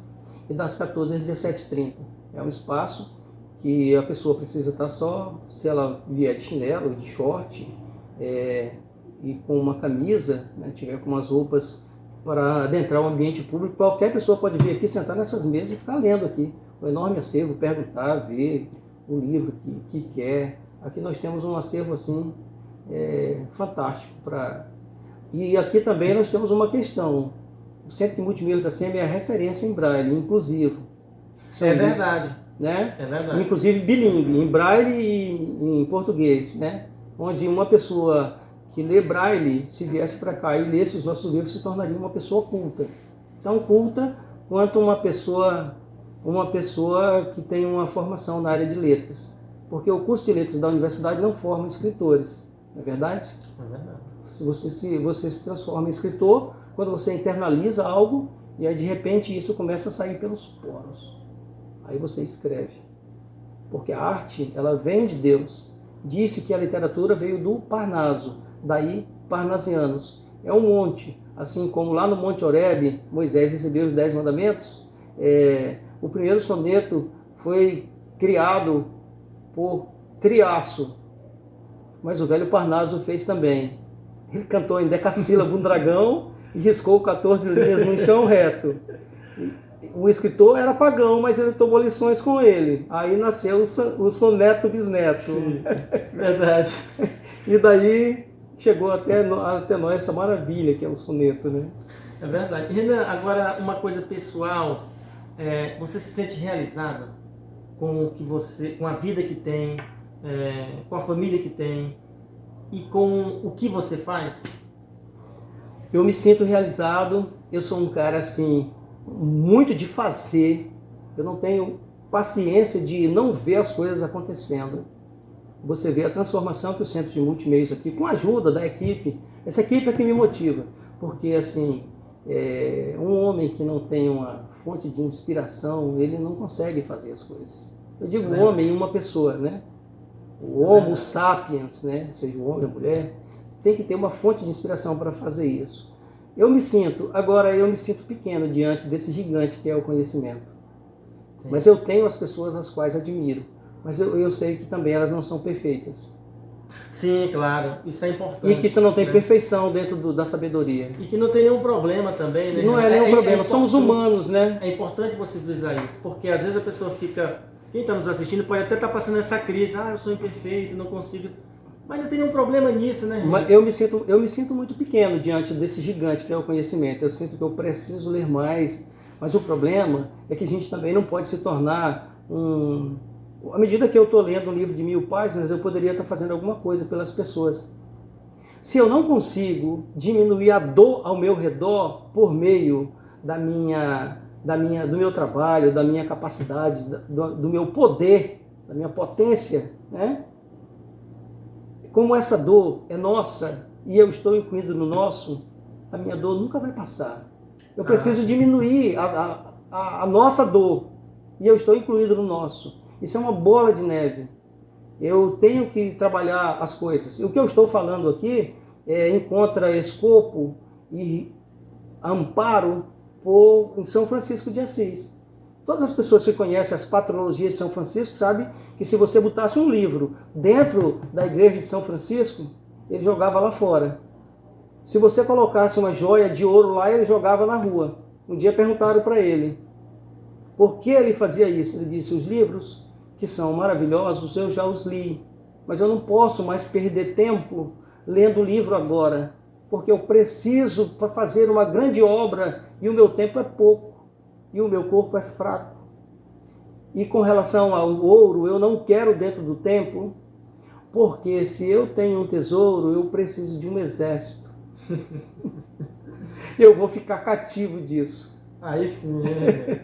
e das 14h às 17h30. É um espaço que a pessoa precisa estar só, se ela vier de chinelo, de short, e com uma camisa, né, tiver com umas roupas para adentrar o ambiente público, qualquer pessoa pode vir aqui, sentar nessas mesas e ficar lendo aqui. Um enorme acervo, perguntar, ver o livro que quer. Aqui nós temos um acervo assim fantástico. E aqui também nós temos uma questão. O Centro de Multimeios da SEMI é a referência em braille, inclusivo. Verdade. Né? É verdade. Inclusive bilíngue, em braille e em português, né? Onde uma pessoa que lê braille, se viesse para cá e lesse os nossos livros, se tornaria uma pessoa culta. Tão culta quanto uma pessoa que tem uma formação na área de letras. Porque o curso de letras da universidade não forma escritores, não é verdade? É verdade. Você se transforma em escritor quando você internaliza algo E aí de repente isso começa a sair pelos poros. Aí você escreve. Porque a arte, ela vem de Deus. Disse que a literatura veio do Parnaso, daí parnasianos. É um monte, assim como lá no Monte Horebe, Moisés recebeu os 10 mandamentos. O primeiro soneto foi criado por Triasso, mas o velho Parnaso fez também. Ele cantou em decassílabo um dragão e riscou 14 linhas no chão reto. O escritor era pagão, mas ele tomou lições com ele. Aí nasceu o soneto bisneto. Sim, verdade. E daí chegou até nós essa maravilha que é o soneto, né? É verdade. Renan, agora uma coisa pessoal, você se sente realizado com o que com a vida que tem, com a família que tem e com o que você faz? Eu me sinto realizado. Eu sou um cara assim muito de fazer. Eu não tenho paciência de não ver as coisas acontecendo. Você vê a transformação que o Centro de Multimeios aqui, com a ajuda da equipe, essa equipe é que me motiva, porque assim, um homem que não tem uma fonte de inspiração, ele não consegue fazer as coisas. Eu digo homem, uma pessoa, né? O Homo sapiens, né? Ou seja, o homem, a mulher, tem que ter uma fonte de inspiração para fazer isso. Eu me sinto pequeno diante desse gigante que é o conhecimento. Sim. Mas eu tenho as pessoas às quais admiro. Mas eu sei que também elas não são perfeitas. Sim, claro. Isso é importante. E que não tem perfeição dentro da sabedoria. E que não tem nenhum problema também, né? Não é nenhum problema. Somos humanos, né? É importante você frisar isso. Porque às vezes a pessoa fica... Quem está nos assistindo pode até estar passando essa crise. Eu sou imperfeito, não consigo... Mas não tem nenhum problema nisso, né? Mas eu me sinto muito pequeno diante desse gigante que é o conhecimento. Eu sinto que eu preciso ler mais. Mas o problema é que a gente também não pode se tornar À medida que eu estou lendo um livro de 1000 páginas, eu poderia estar fazendo alguma coisa pelas pessoas. Se eu não consigo diminuir a dor ao meu redor por meio do meu trabalho, da minha capacidade, do meu poder, da minha potência, né? Como essa dor é nossa e eu estou incluído no nosso, a minha dor nunca vai passar. Eu preciso diminuir a nossa dor e eu estou incluído no nosso. Isso é uma bola de neve. Eu tenho que trabalhar as coisas. E o que eu estou falando aqui encontra escopo e amparo em São Francisco de Assis. Todas as pessoas que conhecem as patrologias de São Francisco sabem que se você botasse um livro dentro da igreja de São Francisco, ele jogava lá fora. Se você colocasse uma joia de ouro lá, ele jogava na rua. Um dia perguntaram para ele por que ele fazia isso. Ele disse: os livros que são maravilhosos, eu já os li, mas eu não posso mais perder tempo lendo o livro agora, porque eu preciso para fazer uma grande obra e o meu tempo é pouco e o meu corpo é fraco. E com relação ao ouro, eu não quero dentro do templo, porque se eu tenho um tesouro, eu preciso de um exército. Eu vou ficar cativo disso. Aí sim,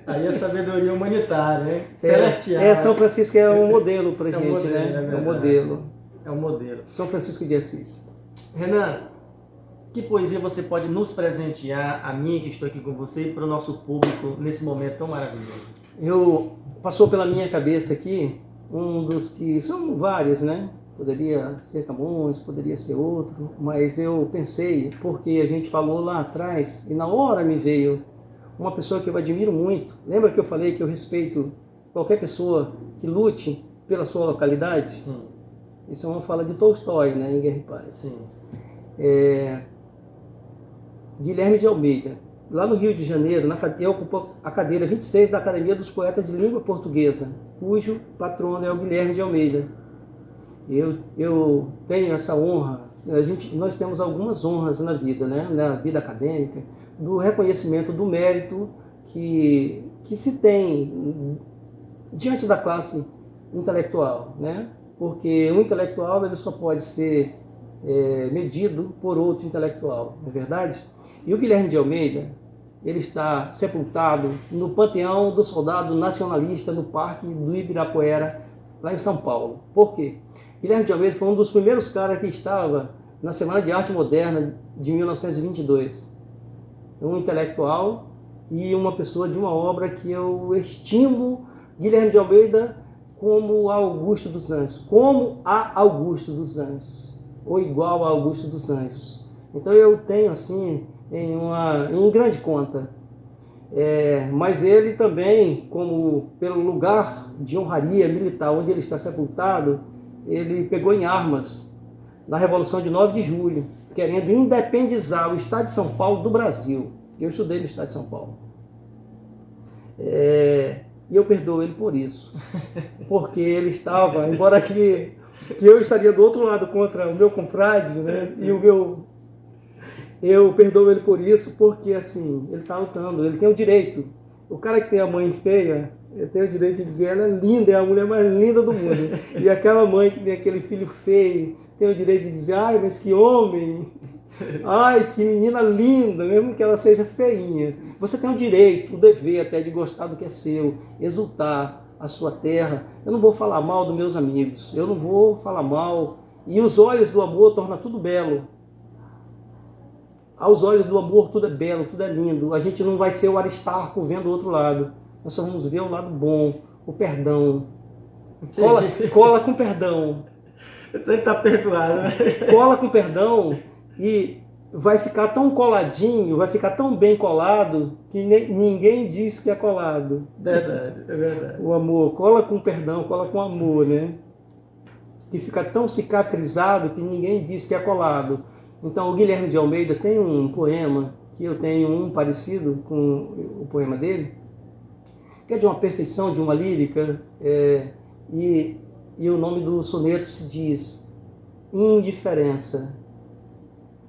aí é sabedoria humanitária, né? Celestial. São Francisco é um modelo para gente, modelo, né? É um modelo. É um modelo. São Francisco de Assis. Renan, que poesia você pode nos presentear, a mim que estou aqui com você, e para o nosso público nesse momento tão maravilhoso? Passou pela minha cabeça aqui um dos que são vários, né? Poderia ser Camões, poderia ser outro, mas eu pensei, porque a gente falou lá atrás, e na hora me veio uma pessoa que eu admiro muito. Lembra que eu falei que eu respeito qualquer pessoa que lute pela sua localidade? Sim. Isso é uma fala de Tolstói, né, em Guerra e Paz. Sim. Guilherme de Almeida. Lá no Rio de Janeiro, eu ocupo a cadeira 26 da Academia dos Poetas de Língua Portuguesa, cujo patrono é o Guilherme de Almeida. Eu tenho essa honra. Nós temos algumas honras na vida, né, na vida acadêmica, do reconhecimento do mérito que se tem diante da classe intelectual, né? Porque um intelectual ele só pode ser medido por outro intelectual, não é verdade? E o Guilherme de Almeida, ele está sepultado no Panteão do Soldado Nacionalista, no Parque do Ibirapuera, lá em São Paulo. Por quê? Guilherme de Almeida foi um dos primeiros caras que estava na Semana de Arte Moderna de 1922. Um intelectual e uma pessoa de uma obra que eu estimo Guilherme de Almeida como a Augusto dos Anjos, como a Augusto dos Anjos, ou igual a Augusto dos Anjos. Então eu tenho assim em grande conta. Mas ele também, como pelo lugar de honraria militar onde ele está sepultado, ele pegou em armas na Revolução de 9 de julho, querendo independizar o Estado de São Paulo do Brasil. Eu estudei no Estado de São Paulo. E eu perdoo ele por isso. Porque ele estava, embora que eu estaria do outro lado contra o meu confrade, né? Eu perdoo ele por isso, porque assim, ele está lutando, ele tem o direito. O cara que tem a mãe feia, ele tem o direito de dizer, ela é linda, é a mulher mais linda do mundo. E aquela mãe que tem aquele filho feio, tem o direito de dizer, ai, mas que homem, ai, que menina linda, mesmo que ela seja feinha. Você tem o direito, o dever até de gostar do que é seu, exultar a sua terra. Eu não vou falar mal dos meus amigos, eu não vou falar mal. E os olhos do amor tornam tudo belo. Aos olhos do amor tudo é belo, tudo é lindo. A gente não vai ser o Aristarco vendo o outro lado. Nós só vamos ver o lado bom, o perdão. Cola com perdão. Eu tenho que estar perdoado, né? Cola com perdão e vai ficar tão coladinho, vai ficar tão bem colado que ninguém diz que é colado. Verdade, é verdade. O amor, cola com perdão, cola com amor, né? Que fica tão cicatrizado que ninguém diz que é colado. Então, o Guilherme de Almeida tem um poema, que eu tenho um parecido com o poema dele, que é de uma perfeição, de uma lírica, e o nome do soneto se diz Indiferença.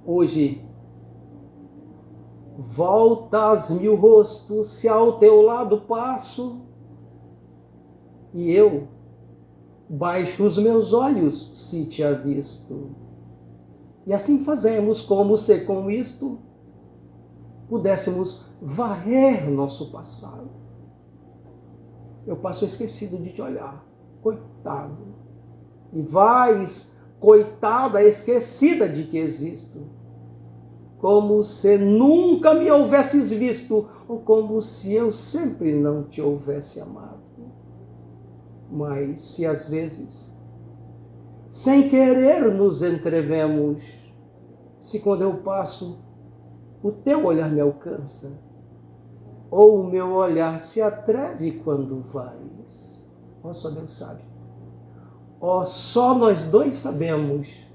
Hoje, voltas mil rostos, se ao teu lado passo, e eu baixo os meus olhos, se te avisto. E assim fazemos como se com isto pudéssemos varrer nosso passado. Eu passo esquecido de te olhar, coitado. E vais, coitada, esquecida de que existo. Como se nunca me houvesses visto, ou como se eu sempre não te houvesse amado. Mas se às vezes, sem querer nos entrevemos, se quando eu passo, o teu olhar me alcança, ou o meu olhar se atreve quando vais. Ó, só Deus sabe. Ó, só nós dois sabemos.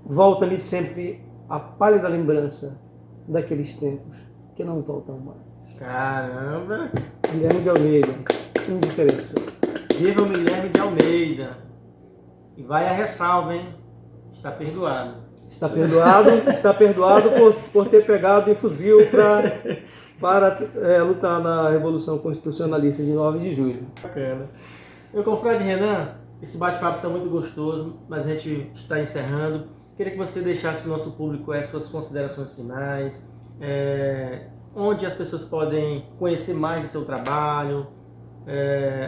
Volta-me sempre a pálida lembrança daqueles tempos que não voltam mais. Caramba! Guilherme de Almeida, Indiferença. Viva o Guilherme de Almeida! E vai a ressalva, hein? Está perdoado. Está perdoado por ter pegado em fuzil para lutar na Revolução Constitucionalista de 9 de julho. Bacana. Meu confrade Renan, esse bate-papo está muito gostoso, mas a gente está encerrando. Queria que você deixasse para o nosso público as suas considerações finais, onde as pessoas podem conhecer mais do seu trabalho,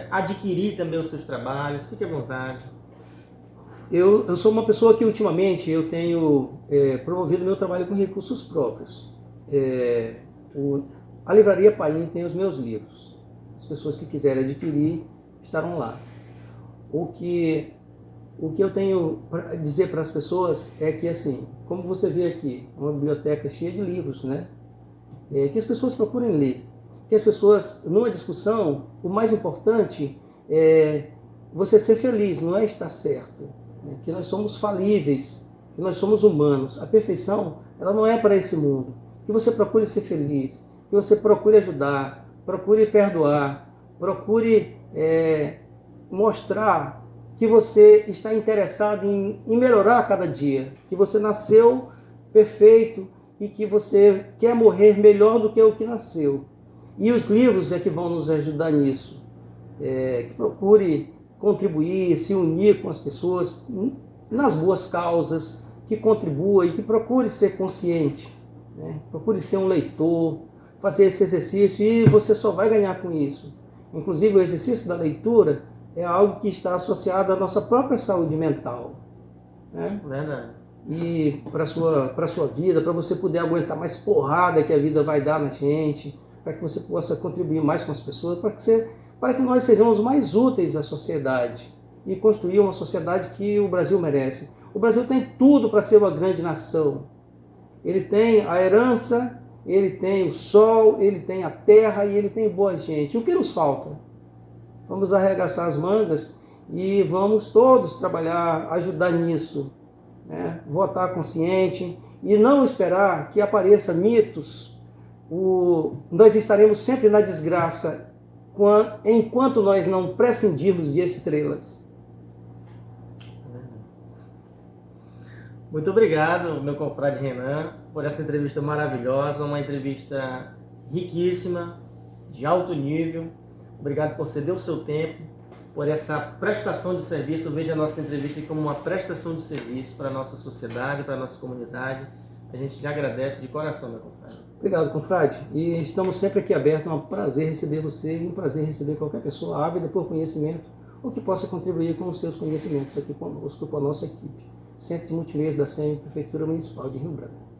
adquirir também os seus trabalhos. Fique à vontade. Eu sou uma pessoa que ultimamente eu tenho promovido meu trabalho com recursos próprios. A Livraria Paim tem os meus livros. As pessoas que quiserem adquirir estarão lá. O que eu tenho para dizer para as pessoas é que, assim, como você vê aqui, uma biblioteca cheia de livros, né? Que as pessoas procurem ler. Que as pessoas, numa discussão, o mais importante é você ser feliz, não é estar certo. Que nós somos falíveis, que nós somos humanos. A perfeição, ela não é para esse mundo. Que você procure ser feliz, que você procure ajudar, procure perdoar, procure mostrar que você está interessado em melhorar a cada dia, que você nasceu perfeito e que você quer morrer melhor do que o que nasceu. E os livros é que vão nos ajudar nisso. Que procure contribuir, se unir com as pessoas nas boas causas, que contribua e que procure ser consciente, né? Procure ser um leitor, fazer esse exercício e você só vai ganhar com isso. Inclusive o exercício da leitura é algo que está associado à nossa própria saúde mental, né? Verdade. E para a sua vida, para você poder aguentar mais porrada que a vida vai dar na gente, para que você possa contribuir mais com as pessoas, para que nós sejamos mais úteis à sociedade e construir uma sociedade que o Brasil merece. O Brasil tem tudo para ser uma grande nação. Ele tem a herança, ele tem o sol, ele tem a terra e ele tem boa gente. O que nos falta? Vamos arregaçar as mangas e vamos todos trabalhar, ajudar nisso, né? Votar consciente e não esperar que apareçam mitos. Nós estaremos sempre na desgraça enquanto nós não prescindirmos de estrelas. Muito obrigado, meu confrade Renan, por essa entrevista maravilhosa, uma entrevista riquíssima, de alto nível. Obrigado por ceder o seu tempo, por essa prestação de serviço. Eu vejo a nossa entrevista como uma prestação de serviço para a nossa sociedade, para a nossa comunidade. A gente lhe agradece de coração, meu confrade. Obrigado, confrade. E estamos sempre aqui abertos. É um prazer receber você e um prazer receber qualquer pessoa ávida por conhecimento ou que possa contribuir com os seus conhecimentos aqui conosco, com a nossa equipe. Centro de Multimeios da SEMI, Prefeitura Municipal de Rio Branco.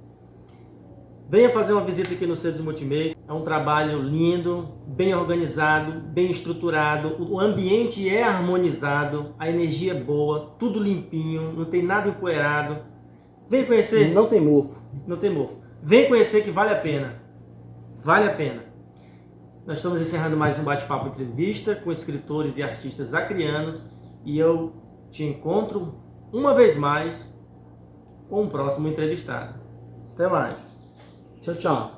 Venha fazer uma visita aqui no Centro de Multimeios. É um trabalho lindo, bem organizado, bem estruturado. O ambiente é harmonizado, a energia é boa, tudo limpinho, não tem nada empoeirado. Vem conhecer. Não tem mofo. Não tem mofo. Vem conhecer que vale a pena. Vale a pena. Nós estamos encerrando mais um bate-papo entrevista com escritores e artistas acrianos e eu te encontro uma vez mais com o próximo entrevistado. Até mais. Tchau, tchau.